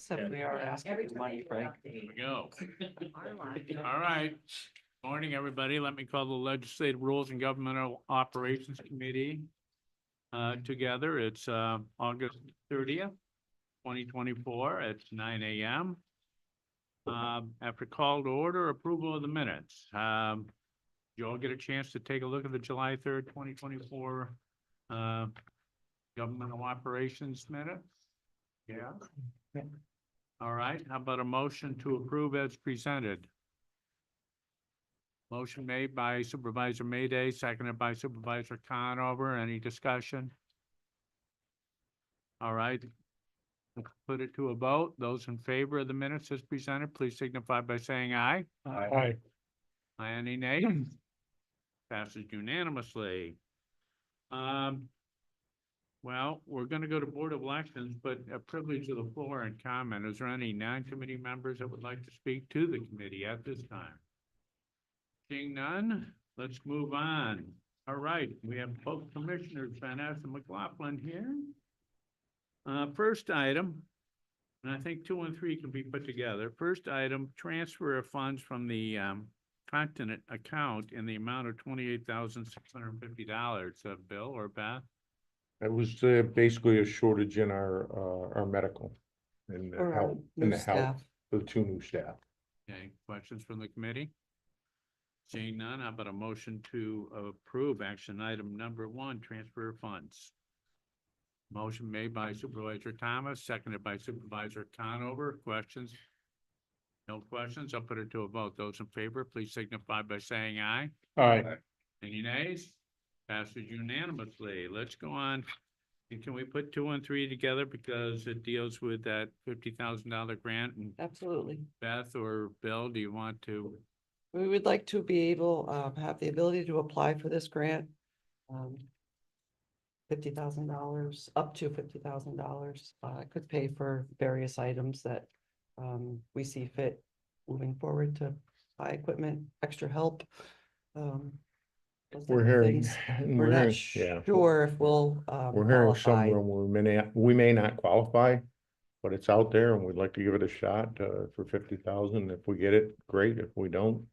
except we are asking for money, Frank. Here we go. All right. Morning, everybody. Let me call the Legislative Rules and Governmental Operations Committee together. It's August 30th, 2024 at 9 a.m. After call to order, approval of the minutes. You all get a chance to take a look at the July 3rd, 2024 Governmental Operations minutes? Yeah. All right. How about a motion to approve as presented? Motion made by Supervisor Mayday, seconded by Supervisor Conover. Any discussion? All right. Let's put it to a vote. Those in favor of the minutes as presented, please signify by saying aye. Aye. Any nays? Passes unanimously. Well, we're going to go to Board of Elections, but a privilege of the floor and comment. Is there any non-committee members that would like to speak to the committee at this time? Seeing none, let's move on. All right, we have both commissioners, Van Ness and McLaughlin here. First item, and I think 2 and 3 can be put together. First item, transfer of funds from the continent account in the amount of $28,650. Bill or Beth? It was basically a shortage in our medical and For our health, new and the health staff. for the 2 new staff. Okay, questions from the committee? Seeing none, how about a motion to approve action item number 1, transfer of funds? Motion made by Supervisor Thomas, seconded by Supervisor Conover. Questions? No questions. I'll put it to a vote. Those in favor, please signify by saying aye. Aye. Any nays? Passes unanimously. Let's go on. And can we put 2 and 3 together because it deals with that $50,000 grant? And Absolutely. Beth or Bill, do you want to? We would like to be able, have the ability to apply for this grant. $50,000, up to $50,000. Could pay for various items that we see fit moving forward to buy equipment, extra help. Those We're type of hearing, things. we're We're not hearing, yeah, sure if we'll we're hearing qualify. somewhere where we may not qualify, but it's out there and we'd like to give it a shot for 50,000. If we get it, great. If we don't,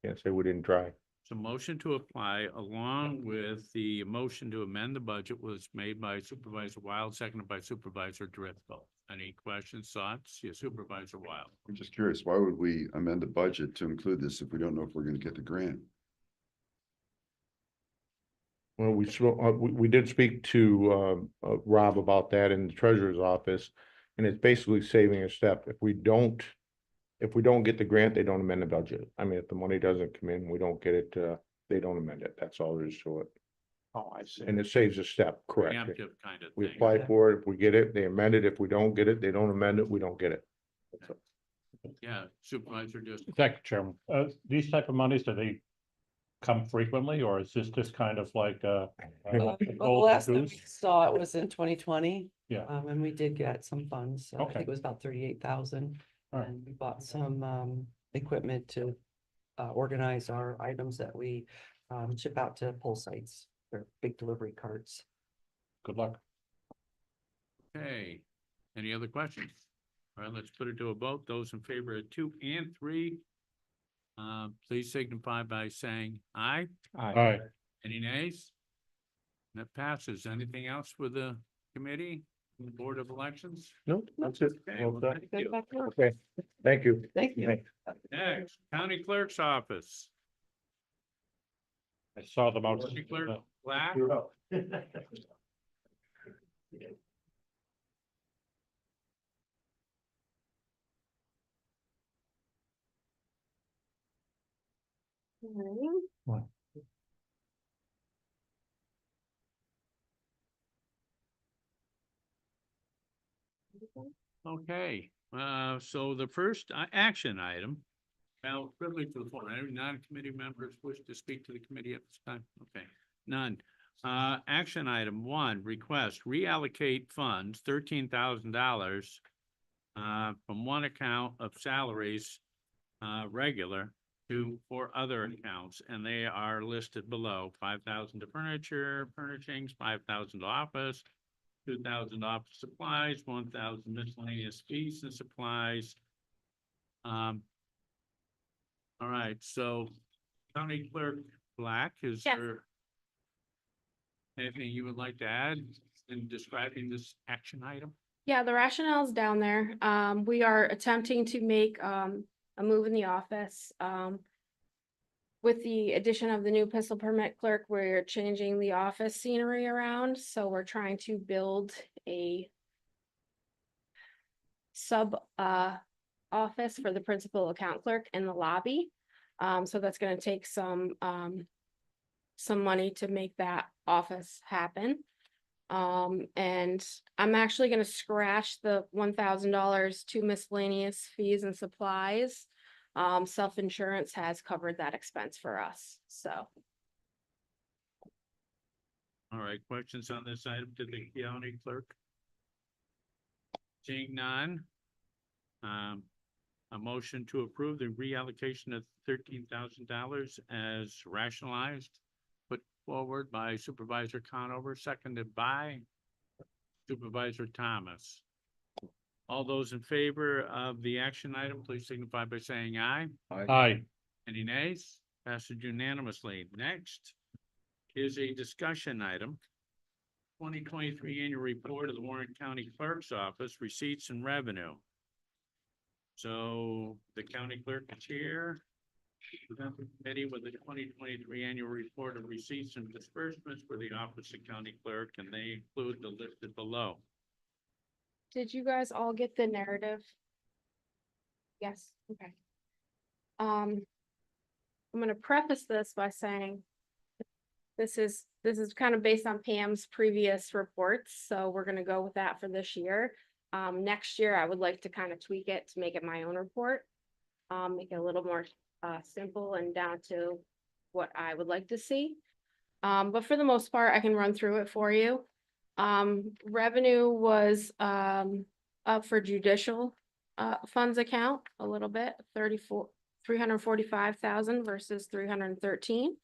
can't say we didn't try. So motion to apply along with the motion to amend the budget was made by Supervisor Wild, seconded by Supervisor Driscoll. Any questions, thoughts? Yes, Supervisor Wild. I'm just curious, why would we amend the budget to include this if we don't know if we're going to get the grant? Well, we did speak to Rob about that in the treasurer's office, and it's basically saving a step. If we don't get the grant, they don't amend the budget. I mean, if the money doesn't come in, we don't get it, they don't amend it. That's all there is to it. Oh, I see. And it saves a step, correct? Preemptive kind of We thing. apply for it. If we get it, they amend it. If we don't get it, they don't amend it, we don't get it. Yeah, Supervisor Driscoll. Thank you, Chairman. These type of monies, do they come frequently, or is this just kind of like Well, the golden last time we goose? saw it was in 2020. Yeah. And we did get some funds. I Okay. think it was about 38,000. All right. And we bought some equipment to organize our items that we ship out to poll sites. They're big delivery carts. Good luck. Okay, any other questions? All right, let's put it to a vote. Those in favor of 2 and 3, please signify by saying aye. Aye. Any nays? That passes. Anything else for the committee, the Board of Elections? Nope, that's it. Okay, Well well, done. thank you. Back to work. Okay, thank you. Thank you. Next, County Clerk's Office. I saw them out. County Clerk Black. Okay, so the first action item. Now, privilege to the floor. Any non-committee members wish to speak to the committee at this time? Okay, none. Action item 1, request reallocate funds, $13,000 from one account of salaries, regular to 4 other accounts, and they are listed below. 5,000 to furniture, furnishings, 5,000 to office, 2,000 office supplies, 1,000 miscellaneous fees and supplies. All right, so County Clerk Black, is Yes. there anything you would like to add in describing this action item? Yeah, the rationale's down there. We are attempting to make, a move in the office. With the addition of the new pistol permit clerk, we're changing the office scenery around, so we're trying to build a sub, office for the principal account clerk in the lobby. So that's gonna take some money to make that office happen. And I'm actually gonna scratch the $1,000 to miscellaneous fees and supplies. Self-insurance has covered that expense for us, so. All right, questions on this item to the county clerk? Seeing none. A motion to approve the reallocation of $13,000 as rationalized, put forward by Supervisor Conover, seconded by Supervisor Thomas. All those in favor of the action item, please signify by saying aye. Aye. Any nays? Passes unanimously. Next is a discussion item. 2023 annual report of the Warren County Clerk's Office, receipts and revenue. So the county clerk is here. Present the committee with the 2023 annual report of receipts and disbursements for the office of county clerk, and they include the listed below. Did you guys all get the narrative? Yes, okay. I'm gonna preface this by saying this is kind of based on Pam's previous reports, so we're gonna go with that for this year. Next year, I would like to kind of tweak it to make it my own report. Make it a little more simple and down to what I would like to see. But for the most part, I can run through it for you. Revenue was up for judicial funds account a little bit, 345,000 versus 313.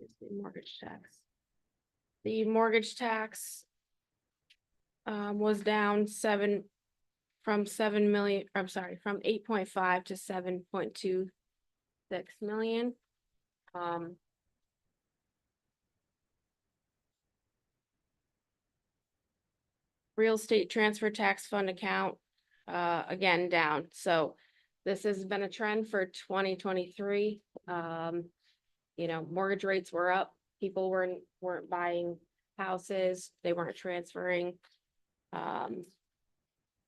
Is the mortgage tax. The mortgage tax was down from 8.5 to 7.26 million. Real estate transfer tax fund account, again, down. So this has been a trend for 2023. You know, mortgage rates were up. People weren't buying houses. They weren't transferring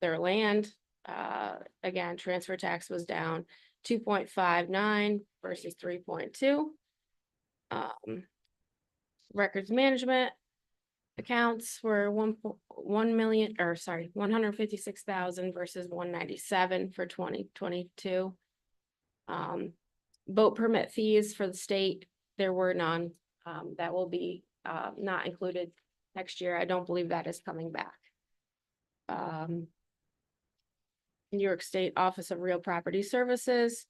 their land. Again, transfer tax was down 2.59 versus 3.2. Records management accounts were 156,000 versus 197 for 2022. Boat permit fees for the state, there were none. That will be not included next year. I don't believe that is coming back. New York State Office of Real Property Services,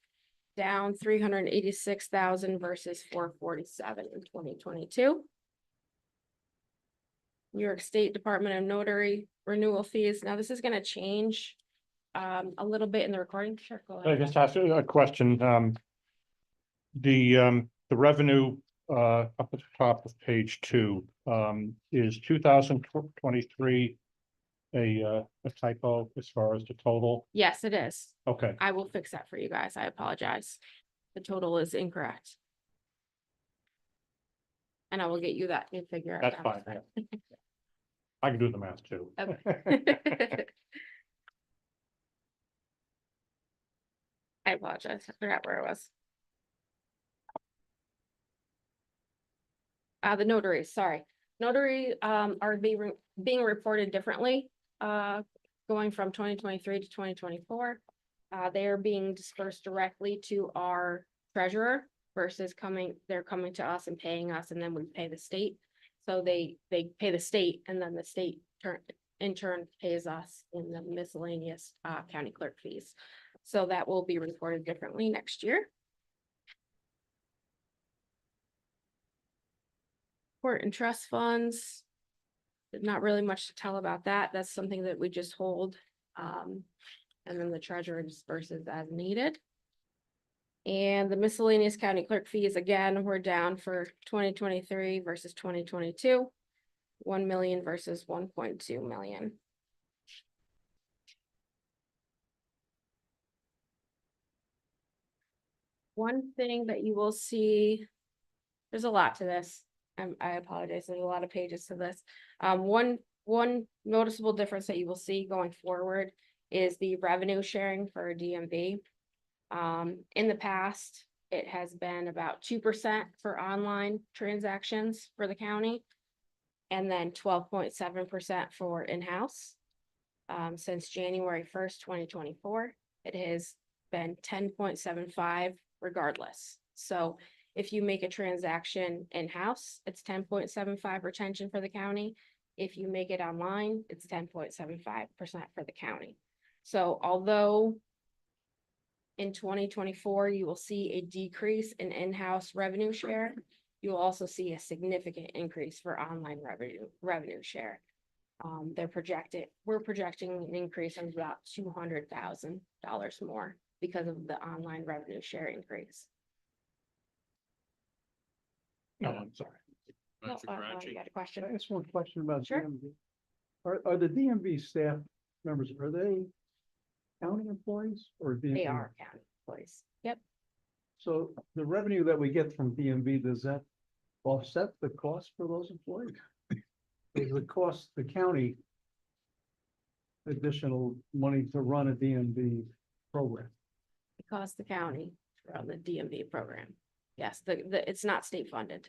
down 386,000 versus 447 in 2022. New York State Department of Notary renewal fees. Now this is gonna change a little bit in the recording. Sure, go I ahead. just ask a question. The revenue up at the top of page 2 is 2023 a typo as far as the total? Yes, it is. Okay, I will fix that for you guys. I apologize. The total is incorrect. And I will get you that new figure. that's fine. Yeah. I can do the math too. Okay. I apologize. I forgot where it was. The notaries, sorry. Notary are being reported differently, going from 2023 to 2024. They are being dispersed directly to our treasurer versus they're coming to us and paying us, and then we pay the state. So they pay the state, and then the state in turn pays us in the miscellaneous county clerk fees. So that will be reported differently next year. Court and trust funds. Not really much to tell about that. That's something that we just hold. And then the treasurer disperses as needed. And the miscellaneous county clerk fees, again, we're down for 2023 versus 2022. 1 million versus 1.2 million. One thing that you will see, there's a lot to this. I apologize, there's a lot of pages to this. One noticeable difference that you will see going forward is the revenue sharing for DMV. In the past, it has been about 2% for online transactions for the county. And then 12.7% for in-house. Since January 1st, 2024, it has been 10.75 regardless. So if you make a transaction in-house, it's 10.75 retention for the county. If you make it online, it's 10.75% for the county. So although in 2024, you will see a decrease in in-house revenue share, you will also see a significant increase for online revenue share. We're projecting an increase of about $200,000 more because of the online revenue share increase. No, I'm sorry. No, Mr. you Garachi. got a question? Can I ask one question about Sure. DMV? Are the DMV staff members, are they county employees or? They are county employees. Yep. So the revenue that we get from DMV, does that offset the cost for those employees? Does it cost the county additional money to run a DMV program? It costs the county to run the DMV program. Yes, it's not state funded.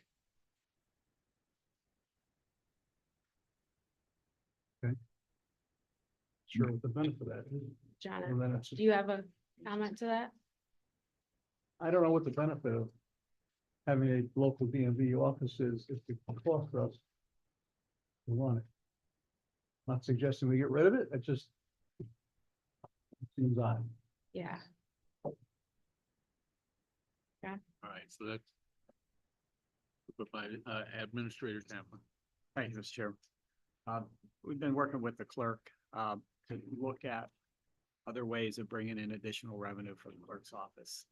Sure, what the benefit of that is. Jonna, And then it's, do you have a comment to that? I don't know what the benefit of having a local DMV office is, if it costs us to run it. Not suggesting we get rid of it, it just seems odd. Yeah. All right, so that's provided, Administrator Tamplin. Thank you, Mr. Chair. We've been working with the clerk to look at other ways of bringing in additional revenue for the clerk's office.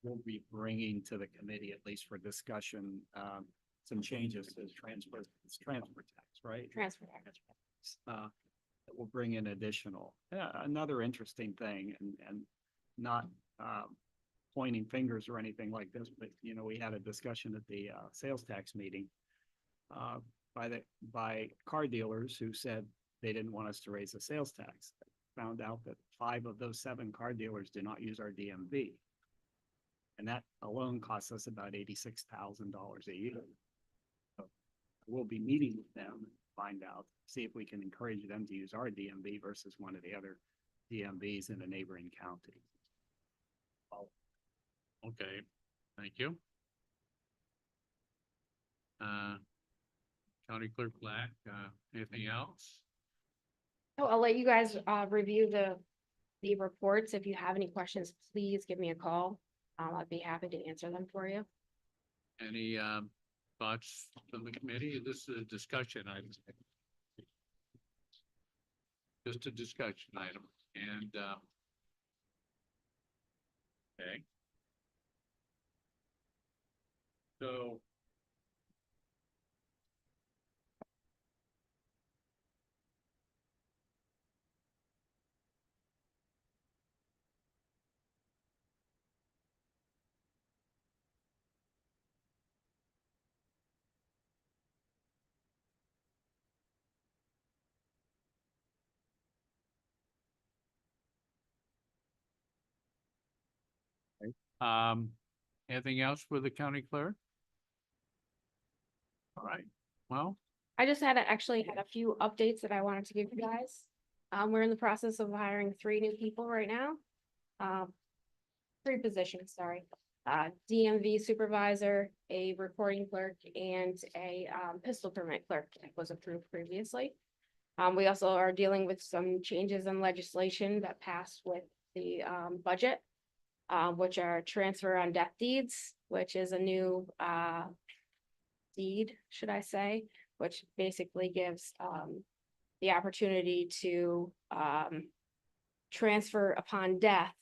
We'll be bringing to the committee, at least for discussion, some changes to transfer tax, right? Transfer tax. That will bring in additional. Another interesting thing, and not pointing fingers or anything like this, but we had a discussion at the sales tax meeting by car dealers who said they didn't want us to raise the sales tax. Found out that 5 of those 7 car dealers do not use our DMV. And that alone costs us about $86,000 a year. So we'll be meeting with them, find out, see if we can encourage them to use our DMV versus one of the other DMVs in a neighboring county. Okay, thank you. County Clerk Black, anything else? So I'll let you guys review the reports. If you have any questions, please give me a call. I'd be happy to answer them for you. Any thoughts from the committee? This is a discussion item. Just a discussion item, and okay. So anything else for the county clerk? All right, well, I just actually had a few updates that I wanted to give you guys. We're in the process of hiring 3 new people right now. 3 positions, sorry. DMV supervisor, a reporting clerk, and a pistol permit clerk that was approved previously. We also are dealing with some changes in legislation that passed with the budget, which are transfer on death deeds, which is a new deed, should I say, which basically gives, the opportunity to, transfer upon death,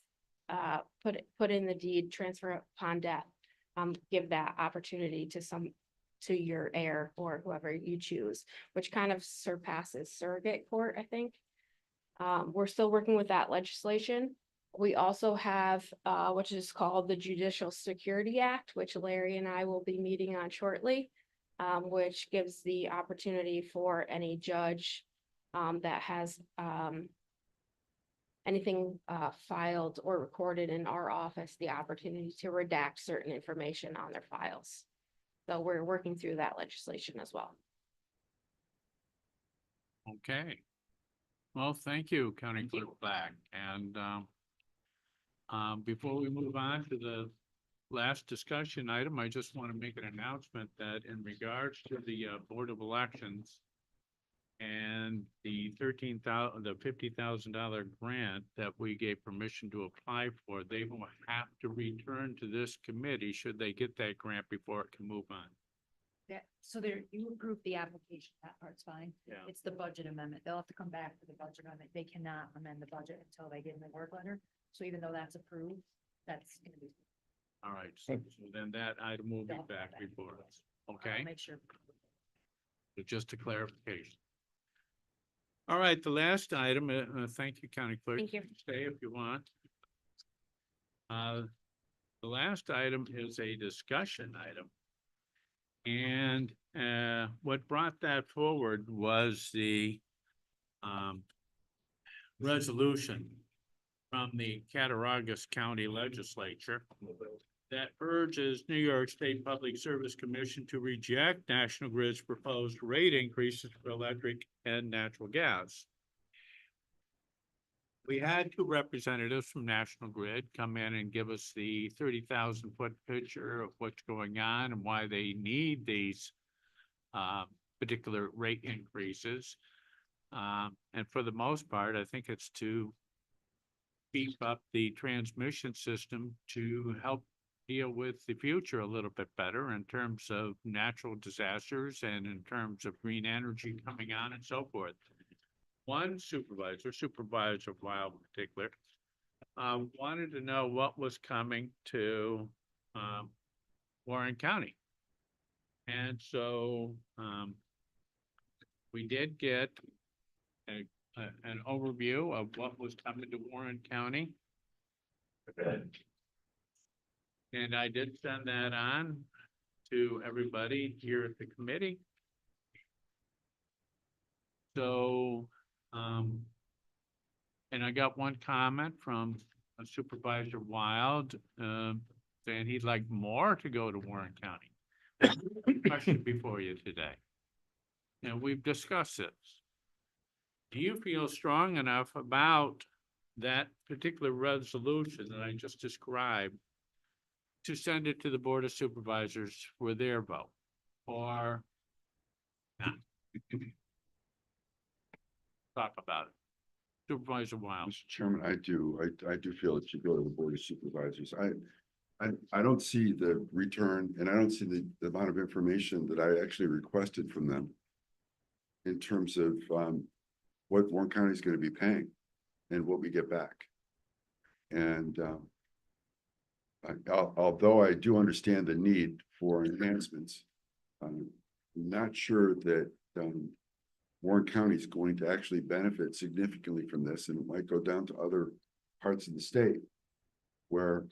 put in the deed, transfer upon death. Give that opportunity to your heir or whoever you choose, which kind of surpasses surrogate court, I think. We're still working with that legislation. We also have, which is called the Judicial Security Act, which Larry and I will be meeting on shortly, which gives the opportunity for any judge, that has, anything filed or recorded in our office, the opportunity to redact certain information on their files. So we're working through that legislation as well. Okay. Well, thank you, County Clerk Black. And before we move on to the last discussion item, I just want to make an announcement that in regards to the Board of Elections and the $50,000 grant that we gave permission to apply for, they will have to return to this committee should they get that grant before it can move on. Yeah, so there, you approve the application, that part's fine. Yeah. It's the budget amendment. They'll have to come back for the budget amendment. They cannot amend the budget until they get in the work letter. So even though that's approved, that's gonna be. All right, so then that item will be They'll come back before us. I'll Okay, Make sure. so just a clarification. All right, the last item, thank you, County Clerk. Thank you. Stay if you want. The last item is a discussion item. And what brought that forward was the resolution from the Cattaraugus County Legislature that urges New York State Public Service Commission to reject National Grid's proposed rate increases for electric and natural gas. We had two representatives from National Grid come in and give us the 30,000-foot picture of what's going on and why they need these particular rate increases. And for the most part, I think it's to beef up the transmission system to help deal with the future a little bit better in terms of natural disasters and in terms of green energy coming on and so forth. One Supervisor Wild in particular, wanted to know what was coming to Warren County. And so we did get an overview of what was coming to Warren County. And I did send that on to everybody here at the committee. So, and I got one comment from Supervisor Wild, saying he'd like more to go to Warren County. Question before you today. And we've discussed this. Do you feel strong enough about that particular resolution that I just described to send it to the Board of Supervisors for their vote, or not? Talk about it. Supervisor Wild. Mr. Chairman, I do feel it should go to the Board of Supervisors. I don't see the return, and I don't see the amount of information that I actually requested from them in terms of what Warren County is going to be paying and what we get back. And although I do understand the need for enhancements, I'm not sure that Warren County is going to actually benefit significantly from this, and it might go down to other parts of the state where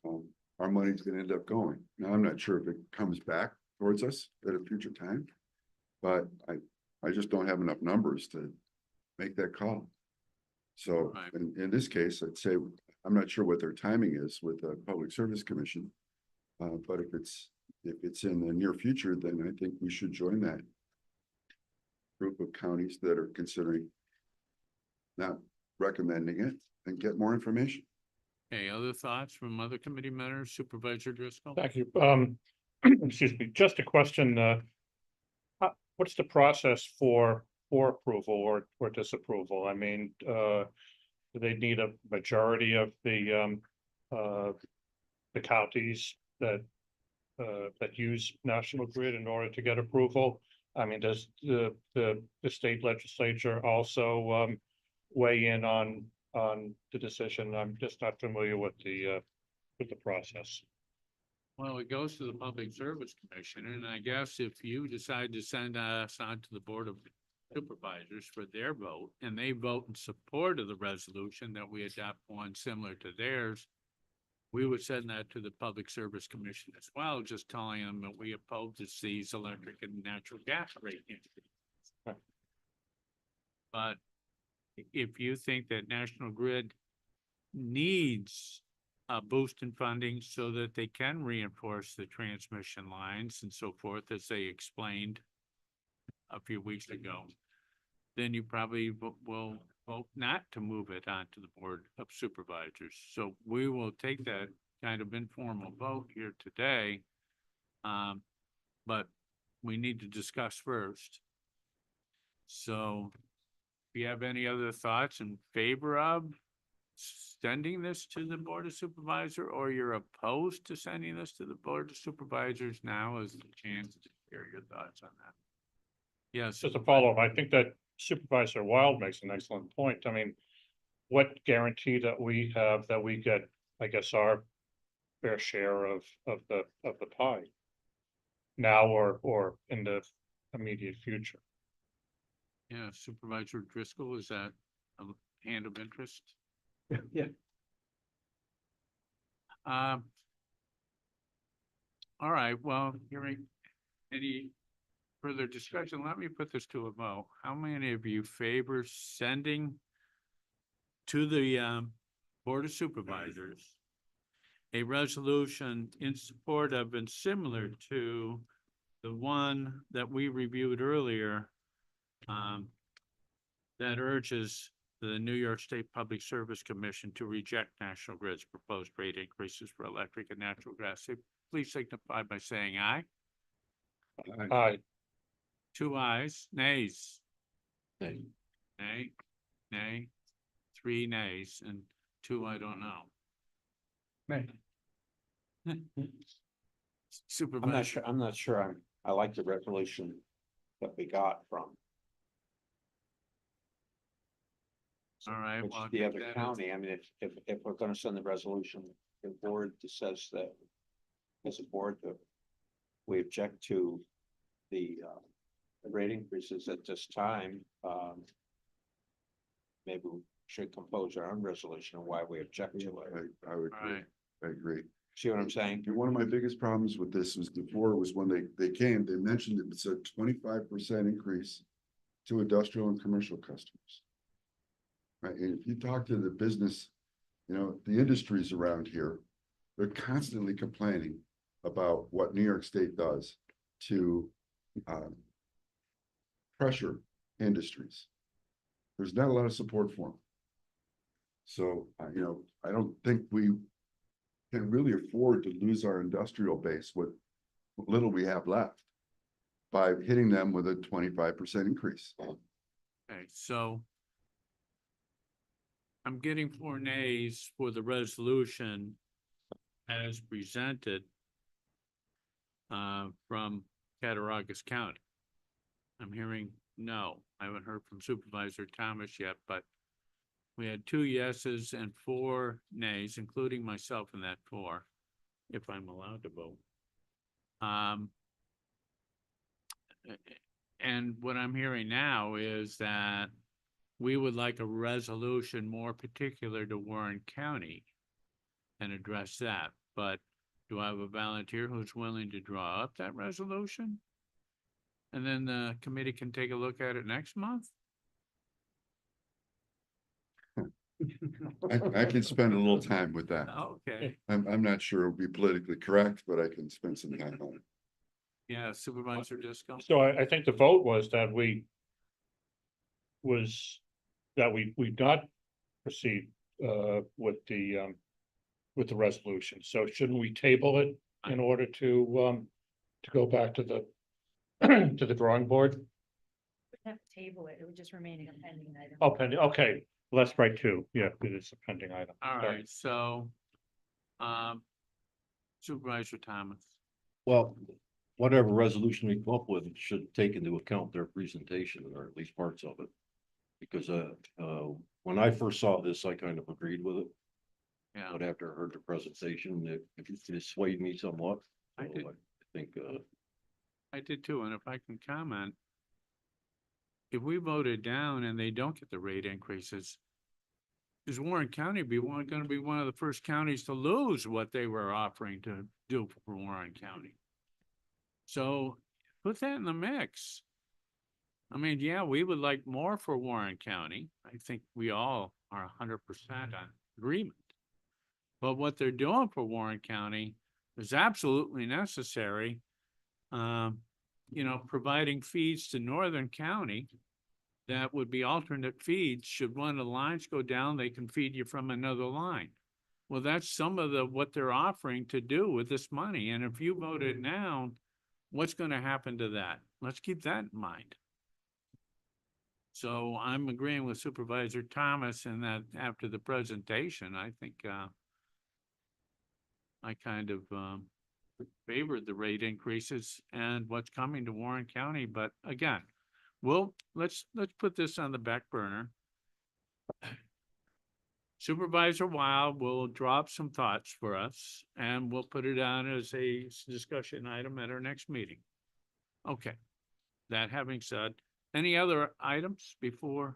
our money is going to end up going. Now, I'm not sure if it comes back towards us at a future time, but I just don't have enough numbers to make that call. So Right. in this case, I'd say I'm not sure what their timing is with the Public Service Commission, but if it's in the near future, then I think we should join that group of counties that are considering not recommending it and get more information. Any other thoughts from other committee members? Supervisor Driscoll? Thank you. Excuse me, just a question, what's the process for approval or disapproval? I mean, do they need a majority of the counties that that use National Grid in order to get approval? I mean, does the state legislature also, weigh in on the decision? I'm just not familiar with the process. Well, it goes to the Public Service Commission, and I guess if you decide to send us on to the Board of Supervisors for their vote, and they vote in support of the resolution that we adopt one similar to theirs, we would send that to the Public Service Commission as well, just telling them that we oppose these electric and natural gas rate increases. Right. But if you think that National Grid needs a boost in funding so that they can reinforce the transmission lines and so forth, as they explained a few weeks ago, then you probably will vote not to move it onto the Board of Supervisors. So we will take that kind of informal vote here today. But we need to discuss first. So if you have any other thoughts in favor of sending this to the Board of Supervisor, or you're opposed to sending this to the Board of Supervisors, now is the chance to hear your thoughts on that. Yes. Just a follow-up, I think that Supervisor Wild makes an excellent point. I mean, what guarantee that we have that we get, I guess, our fair share of the pie now or in the immediate future? Yeah, Supervisor Driscoll, is that a hand of interest? Yeah. All right, well, hearing any further discussion, let me put this to a vote. How many of you favor sending to the Board of Supervisors a resolution in support of and similar to the one that we reviewed earlier, that urges the New York State Public Service Commission to reject National Grid's proposed rate increases for electric and natural gas? Please signify by saying aye. Aye. 2 ayes, nays. Nay, nay, 3 nays, and 2 I don't know. May. Supervisor. I'm not sure I like the resolution that we got from. All right, Which well, the take other that as- county, I mean, if we're gonna send the resolution, the board that says that. As a board, that we object to the rate increases at this time, maybe we should compose our own resolution on why we object to it. I would, All right, I agree. See what I'm saying? And one of my biggest problems with this was before was when they came, they mentioned it was a 25% increase to industrial and commercial customers. Right, and if you talk to the business, you know, the industries around here, they're constantly complaining about what New York State does to pressure industries. There's not a lot of support for them. So, you know, I don't think we can really afford to lose our industrial base, what little we have left, by hitting them with a 25% increase. okay, so I'm getting 4 nays for the resolution as presented from Cattaraugus County. I'm hearing no. I haven't heard from Supervisor Thomas yet, but we had 2 yeses and 4 nays, including myself in that 4, if I'm allowed to vote. And what I'm hearing now is that we would like a resolution more particular to Warren County and address that. But do I have a volunteer who's willing to draw up that resolution? And then the committee can take a look at it next month? I can spend a little time with that. Okay, I'm not sure it'll be politically correct, but I can spend some time on it. yeah, Supervisor Disco. So I think the vote was that we not proceed with the resolution. So shouldn't we table it in order to go back to the to the drawing board? We'd have to table it. It would just remain a pending item. Oh, pending, okay, well, that's right too. Yeah, it is a pending item. All Sorry. right, so Supervisor Thomas. Well, whatever resolution we come up with should take into account their presentation, or at least parts of it. Because, when I first saw this, I kind of agreed with it, Yeah, but after I heard the presentation, it swayed me somewhat. I So did. I think, I did too, and if I can comment. If we voted down and they don't get the rate increases. Is Warren County gonna be one of the first counties to lose what they were offering to do for Warren County? So put that in the mix. I mean, yeah, we would like more for Warren County. I think we all are 100% on agreement. But what they're doing for Warren County is absolutely necessary. Providing feeds to Northern County. That would be alternate feeds. Should one of the lines go down, they can feed you from another line. Well, that's some of what they're offering to do with this money. And if you vote it down, what's going to happen to that? Let's keep that in mind. So I'm agreeing with Supervisor Thomas in that after the presentation, I think, I kind of, favored the rate increases and what's coming to Warren County. But again, well, let's put this on the back burner. Supervisor Wild will drop some thoughts for us and we'll put it on as a discussion item at our next meeting. Okay. That having said, any other items before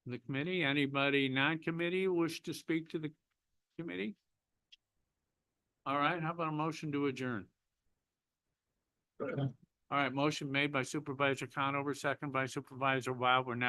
the committee? Anybody non-committee wish to speak to the committee? All right, how about a motion to adjourn? All right, motion made by Supervisor Conover, second by Supervisor Wild. We're now